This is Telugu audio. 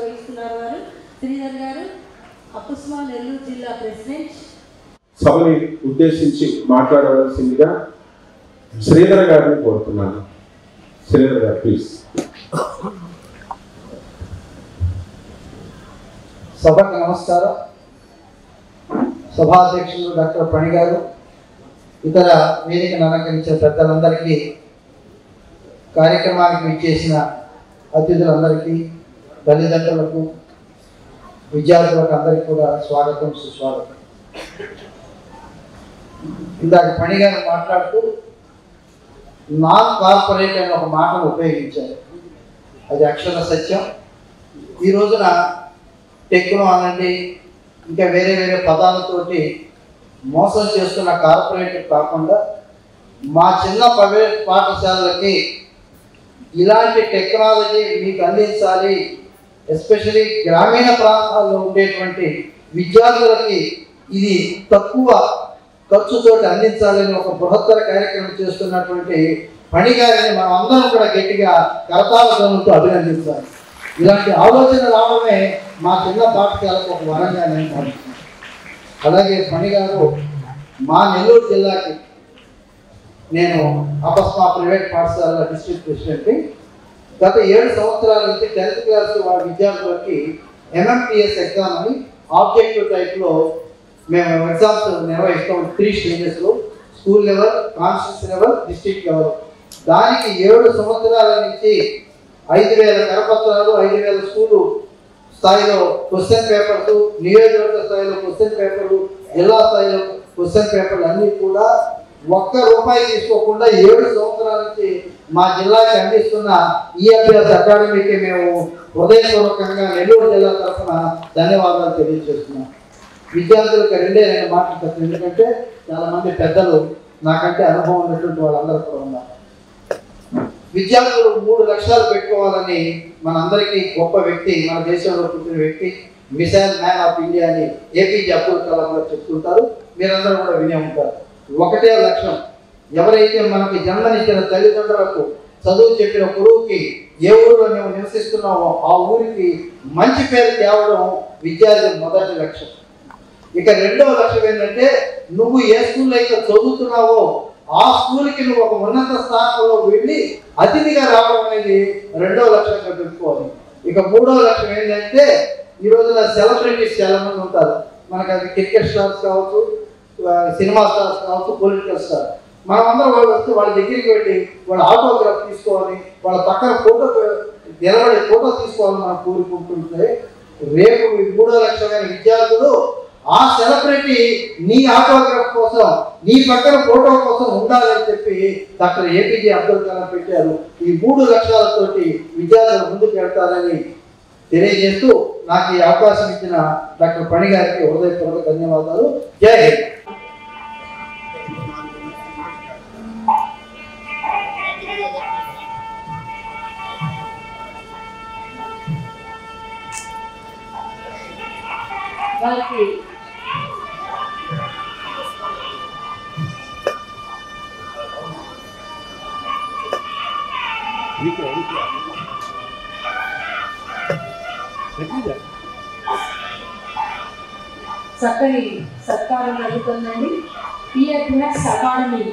వహిస్తున్నారు వారు శ్రీధర్ గారు, అపుస్మా నెల్లూరు జిల్లా ప్రెసిడెంట్. సభని ఉద్దేశించి మాట్లాడవలసిందిగా శ్రీధర్ గారిని కోరుతున్నాను. శ్రీధర్ గారు ప్లీజ్. సభకు నమస్కారం. సభాధ్యక్షులు డాక్టర్ పణి గారు, ఇతర వేదికను అలంకరించిన పెద్దలందరికీ, కార్యక్రమానికి విచ్చేసిన అతిథులందరికీ, తల్లిదండ్రులకు, విద్యార్థులకు అందరికీ కూడా స్వాగతం, సుస్వాగతం. ఇందాక పణి గారు మాట్లాడుతూ నాన్ కార్పొరేట్ అనే ఒక మాటను ఉపయోగించారు. అది అక్షర సత్యం. ఈ రోజున టెక్నో అనండి, ఇంకా వేరే వేరే పదాలతోటి మోసం చేస్తున్న కార్పొరేట్ కాకుండా మా చిన్న ప్రైవేట్ పాఠశాలలకి ఇలాంటి టెక్నాలజీ మీకు అందించాలి, ఎస్పెషలీ గ్రామీణ ప్రాంతాల్లో ఉండేటువంటి విద్యార్థులకి ఇది తక్కువ ఖర్చుతోటి అందించాలని ఒక బృహత్తర కార్యక్రమం చేస్తున్నటువంటి పణి గారిని మనం అందరం కూడా గట్టిగా కరతాళతో అభినందించాలి. ఇలాంటి ఆలోచన రావడమే మా చిన్న పాఠశాలకు ఒక వరంగా నేను భావిస్తున్నాను. అలాగే పణి గారు మా నెల్లూరు జిల్లాకి, నేను అపస్మా ప్రైవేట్ పాఠశాల డిస్ట్రిక్ట్ ప్రెసిడెంట్ని. గత 7 సంవత్సరాల నుంచి 10th క్లాస్ వాళ్ళ విద్యార్థులకి MMTS ఎగ్జామ్ అని ఆబ్జెక్టివ్ టైప్లో మేము ఎగ్జామ్స్ నిర్వహిస్తాం. 3 స్టేజెస్లో: school level, constituency level, district level. దానికి 7 సంవత్సరాల నుంచి 5,000 కరపత్రాలు, 5,000 స్కూలు స్థాయిలో క్వశ్చన్ పేపర్స్, నియోజకవర్గ స్థాయిలో క్వశ్చన్ పేపర్లు, జిల్లా స్థాయిలో క్వశ్చన్ పేపర్లు అన్నీ కూడా ₹1 తీసుకోకుండా 7 సంవత్సరాల నుంచి మా జిల్లాకి అందిస్తున్న EFS అకాడమీకి మేము హృదయపూర్వకంగా నెల్లూరు జిల్లా తరఫున ధన్యవాదాలు తెలియజేస్తున్నాం. విద్యార్థులకు 2 మాటలు చెప్తాను, ఎందుకంటే చాలామంది పెద్దలు నాకంటే అనుభవం ఉన్నటువంటి వాళ్ళందరూ కూడా ఉన్నారు. విద్యార్థులు 3 లక్ష్యాలు పెట్టుకోవాలని మనందరికీ గొప్ప వ్యక్తి, మన దేశంలో పుట్టిన వ్యక్తి, మిసైల్ మ్యాన్ ఆఫ్ ఇండియా అని APJ అబ్దుల్ కలాం గారు చెప్తుంటారు. మీరందరూ కూడా వినే ఉంటారు. ఒకటే లక్ష్యం, ఎవరైతే మనకి జన్మనిచ్చిన తల్లిదండ్రులకు, చదువు చెప్పిన గురువుకి, ఏ ఊరిలో నువ్వు నివసిస్తున్నావో ఆ ఊరికి మంచి పేరు తేవడం విద్యార్థి మొదటి లక్ష్యం. ఇక 2వ లక్ష్యం ఏంటంటే, నువ్వు ఏ స్కూల్లో అయితే చదువుతున్నావో ఆ స్కూల్కి నువ్వు ఒక ఉన్నత స్థానంలో వెళ్ళి అతిథిగా రావడం అనేది 2వ లక్ష్యంగా పెట్టుకోవాలి. ఇక 3వ లక్ష్యం ఏంటంటే, ఈ రోజున సెలబ్రిటీస్ చాలా మంది ఉంటారు. మనకు అది క్రికెట్ స్టార్స్ కావచ్చు, సినిమా స్టార్స్ కావచ్చు, పొలిటికల్ స్టార్. మనమందరం వాళ్ళు వస్తే వాళ్ళ దగ్గరికి వెళ్ళి వాళ్ళ ఆటోగ్రాఫ్ తీసుకోవాలి, వాళ్ళ పక్కన ఫోటో నిలబడి ఫోటో తీసుకోవాలని మనం కోరుకుంటుంటే, రేపు 3వ లక్ష్యమైన విద్యార్థులు ఆ సెలబ్రిటీ నీ ఆటోగ్రాఫ్ కోసం, నీ పక్కన ఫోటో కోసం ఉండాలని చెప్పి డాక్టర్ APJ అబ్దుల్ కలాం పెట్టారు. ఈ 3 లక్ష్యాలతోటి విద్యార్థులు ముందుకు వెళ్తారని తెలియజేస్తూ నాకు ఈ అవకాశం ఇచ్చిన డాక్టర్ పణి గారికి హృదయపూర్వక ధన్యవాదాలు. జై హింద్. వారికి చక్కని సత్కారం జరుగుతుందండి. PFS academy